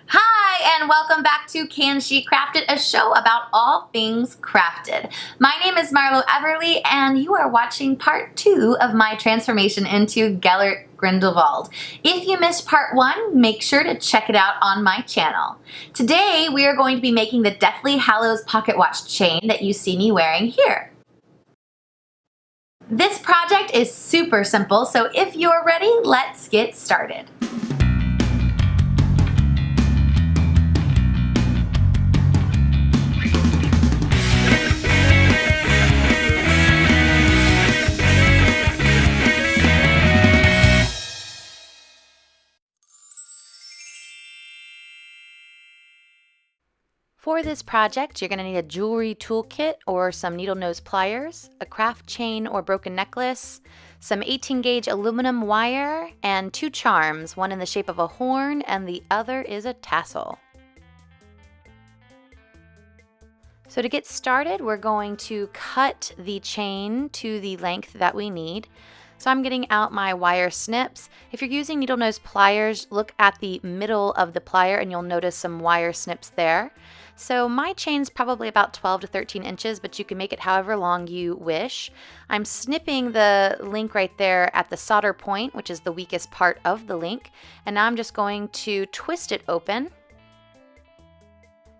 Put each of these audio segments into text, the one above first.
Hi, and welcome back to Can She Craft It, a show about all things crafted. My name is Marlow Everly, and you are watching part 2 of my transformation into Gellert Grindelwald. If you missed part 1, make sure to check it out on my channel. Today, we are going to be making the Deathly Hallows pocket watch chain that you see me wearing here. This project is super simple, so if you're ready, let's get started. For this project, you're going to need a jewelry toolkit or some needle nose pliers, a craft chain or broken necklace, some 18 gauge aluminum wire, and 2 charms, one in the shape of a horn and the other is a tassel. So to get started, we're going to cut the chain to the length that we need. So I'm getting out my wire snips. If you're using needle nose pliers, look at the middle of the plier and you'll notice some wire snips there. So my chain's probably about 12 to 13 inches, but you can make it however long you wish. I'm snipping the link right there at the solder point, which is the weakest part of the link. And now I'm just going to twist it open.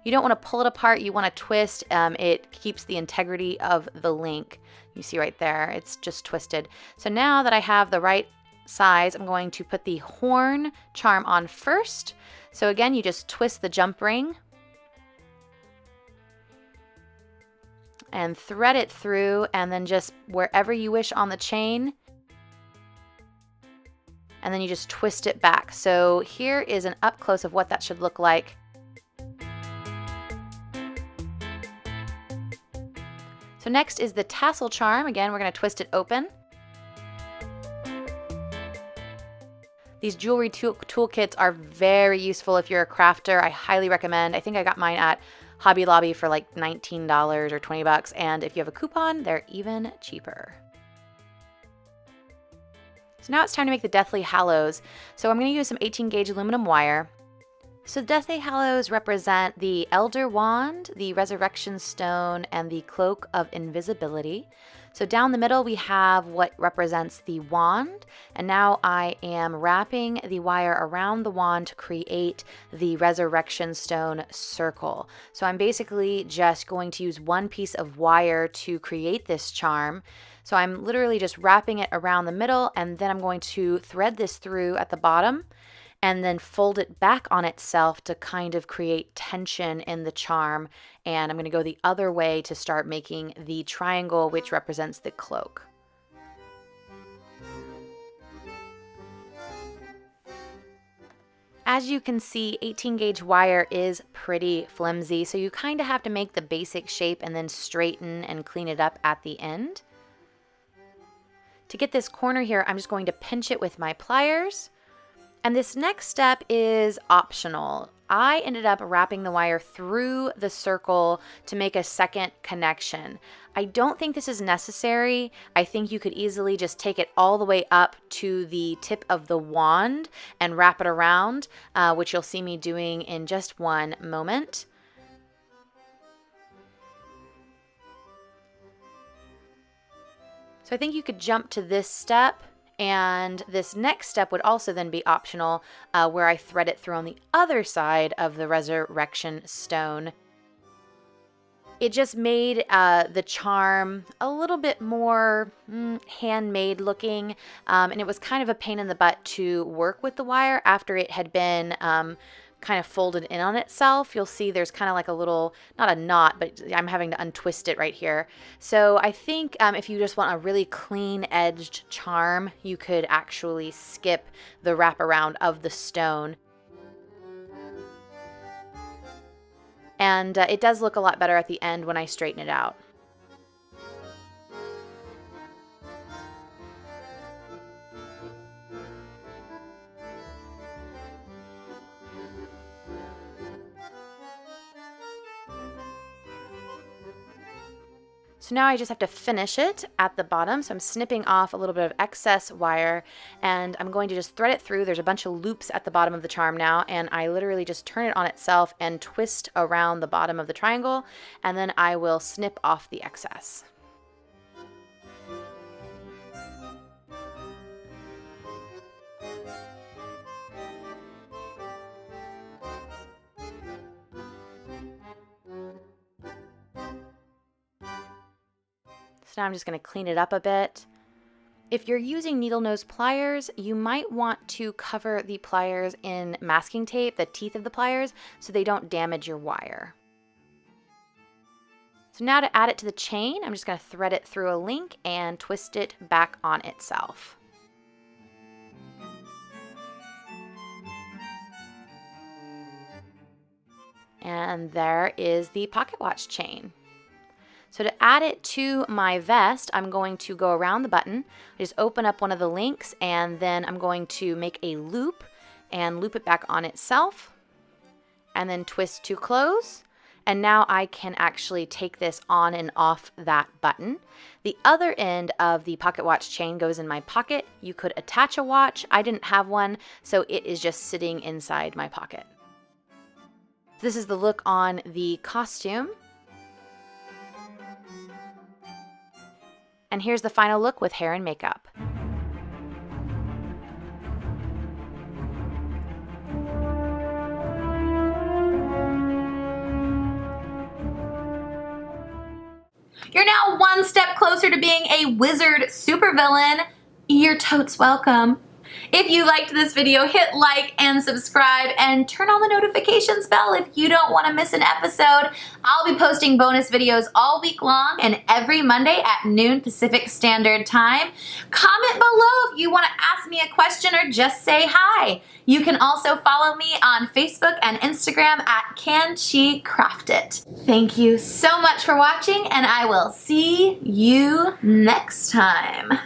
You don't want to pull it apart, you want to twist. It keeps the integrity of the link. You see right there, it's just twisted. So now that I have the right size, I'm going to put the horn charm on first. So again, you just twist the jump ring and thread it through, and then just wherever you wish on the chain, and then you just twist it back. So here is an up close of what that should look like. So next is the Tassel Charm. Again, we're going to twist it open. These jewelry toolkits are very useful if you're a crafter. I highly recommend. I think I got mine at Hobby Lobby for like $19 or 20 bucks, and if you have a coupon, they're even cheaper. So now it's time to make the Deathly Hallows. So I'm going to use some 18 gauge aluminum wire. So the Deathly Hallows represent the Elder Wand, the Resurrection Stone, and the Cloak of Invisibility. So down the middle we have what represents the wand, and now I am wrapping the wire around the wand to create the Resurrection Stone circle. So I'm basically just going to use one piece of wire to create this charm. So I'm literally just wrapping it around the middle, and then I'm going to thread this through at the bottom and then fold it back on itself to kind of create tension in the charm. And I'm going to go the other way to start making the triangle, which represents the cloak. As you can see, 18 gauge wire is pretty flimsy, so you kind of have to make the basic shape and then straighten and clean it up at the end. To get this corner here, I'm just going to pinch it with my pliers. And this next step is optional. I ended up wrapping the wire through the circle to make a second connection. I don't think this is necessary. I think you could easily just take it all the way up to the tip of the wand and wrap it around, which you'll see me doing in just one moment. So I think you could jump to this step. And this next step would also then be optional, where I thread it through on the other side of the Resurrection Stone. It just made the charm a little bit more handmade looking, and it was kind of a pain in the butt to work with the wire after it had been kind of folded in on itself. You'll see there's kind of like a little, not a knot, but I'm having to untwist it right here. So I think if you just want a really clean edged charm, you could actually skip the wraparound of the stone. And it does look a lot better at the end when I straighten it out. So now I just have to finish it at the bottom. So I'm snipping off a little bit of excess wire and I'm going to just thread it through. There's a bunch of loops at the bottom of the charm now, and I literally just turn it on itself and twist around the bottom of the triangle, and then I will snip off the excess. So now I'm just going to clean it up a bit. If you're using needle nose pliers, you might want to cover the pliers in masking tape, the teeth of the pliers, so they don't damage your wire. So now to add it to the chain, I'm just going to thread it through a link and twist it back on itself. And there is the pocket watch chain. So to add it to my vest, I'm going to go around the button, just open up one of the links, and then I'm going to make a loop and loop it back on itself, and then twist to close. And now I can actually take this on and off that button. The other end of the pocket watch chain goes in my pocket. You could attach a watch. I didn't have one, so it is just sitting inside my pocket. This is the look on the costume. And here's the final look with hair and makeup. You're now one step closer to being a wizard supervillain. You're totes welcome. If you liked this video, hit like and subscribe and turn on the notifications bell if you don't want to miss an episode. I'll be posting bonus videos all week long and every Monday at noon Pacific Standard Time. Comment below if you want to ask me a question or just say hi. You can also follow me on Facebook and Instagram at Can She Craft It. Thank you so much for watching, and I will see you next time.